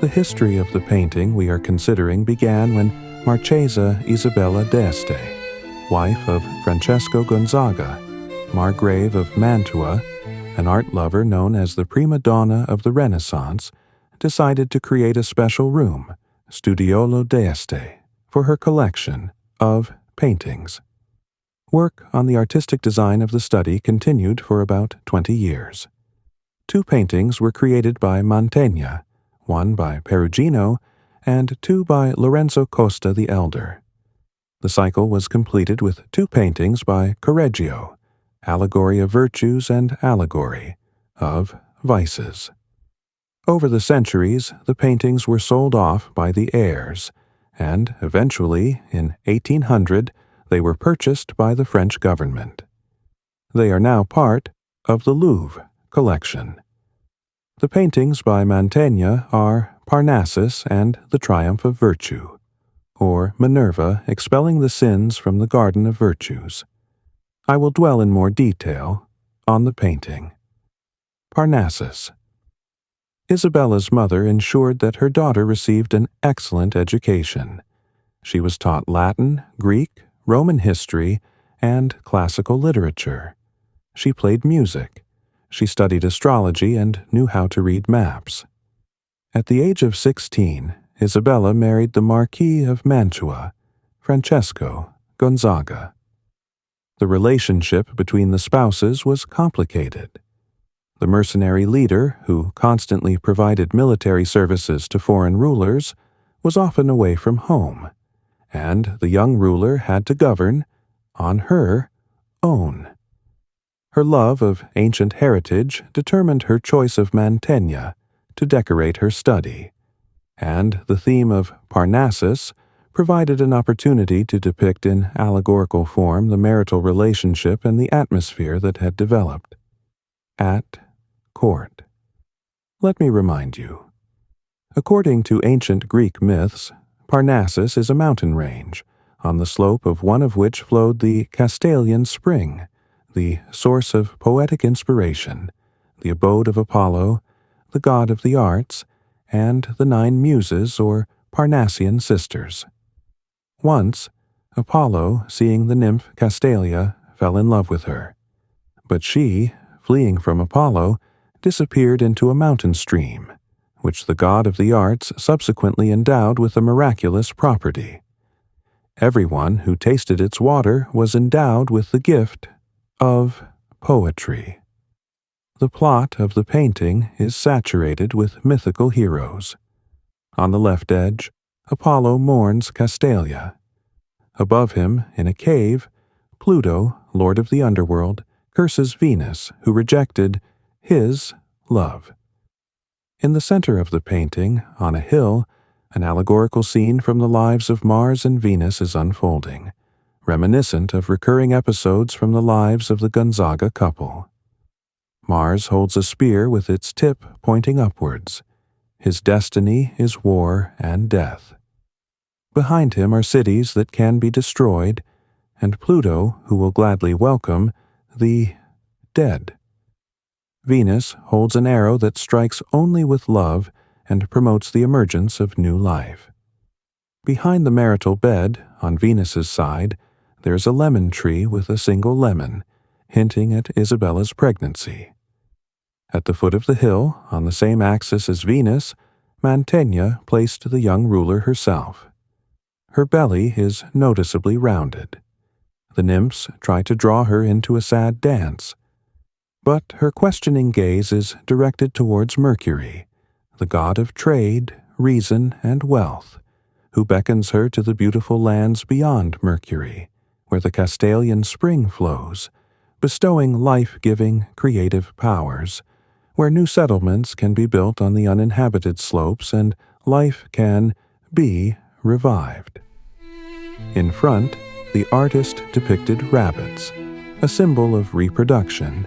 The history of the painting we are considering began when Marchesa Isabella d'Este, wife of Francesco Gonzaga, Margrave of Mantua, an art lover known as the prima donna of the Renaissance, decided to create a special room, Studiolo d'Este, for her collection of paintings. Work on the artistic design of the study continued for about 20 years. 2 paintings were created by Mantegna, one by Perugino and 2 by Lorenzo Costa the Elder. The cycle was completed with 2 paintings by Correggio, Allegory of Virtues and Allegory of Vices. Over the centuries, the paintings were sold off by the heirs, and eventually, in 1800, they were purchased by the French government. They are now part of the Louvre collection. The paintings by Mantegna are Parnassus and the Triumph of Virtue, or Minerva expelling the sins from the Garden of Virtues. I will dwell in more detail on the painting. Parnassus. Isabella's mother ensured that her daughter received an excellent education. She was taught Latin, Greek, Roman history, and classical literature. She played music. She studied astrology and knew how to read maps. At the age of 16, Isabella married the Marquis of Mantua, Francesco Gonzaga. The relationship between the spouses was complicated. The mercenary leader, who constantly provided military services to foreign rulers, was often away from home, and the young ruler had to govern on her own. Her love of ancient heritage determined her choice of Mantegna to decorate her study, and the theme of Parnassus provided an opportunity to depict in allegorical form the marital relationship and the atmosphere that had developed. At court. Let me remind you. According to ancient Greek myths, Parnassus is a mountain range, on the slope of one of which flowed the Castalian spring, the source of poetic inspiration, the abode of Apollo, the god of the arts, and the 9 muses or Parnassian sisters. Once, Apollo, seeing the nymph Castalia, fell in love with her. But she, fleeing from Apollo, disappeared into a mountain stream, which the god of the arts subsequently endowed with a miraculous property. Everyone who tasted its water was endowed with the gift of poetry. The plot of the painting is saturated with mythical heroes. On the left edge, Apollo mourns Castalia. Above him, in a cave, Pluto, lord of the underworld, curses Venus, who rejected his love. In the center of the painting, on a hill, an allegorical scene from the lives of Mars and Venus is unfolding, reminiscent of recurring episodes from the lives of the Gonzaga couple. Mars holds a spear with its tip pointing upwards. His destiny is war and death. Behind him are cities that can be destroyed, and Pluto, who will gladly welcome the dead. Venus holds an arrow that strikes only with love and promotes the emergence of new life. Behind the marital bed, on Venus's side, there's a lemon tree with a single lemon, hinting at Isabella's pregnancy. At the foot of the hill, on the same axis as Venus, Mantegna placed the young ruler herself. Her belly is noticeably rounded. The nymphs try to draw her into a sad dance, but her questioning gaze is directed towards Mercury, the god of trade, reason, and wealth, who beckons her to the beautiful lands beyond Mercury, where the Castalian spring flows, bestowing life-giving, creative powers, where new settlements can be built on the uninhabited slopes and life can be revived. In front, the artist depicted rabbits, a symbol of reproduction,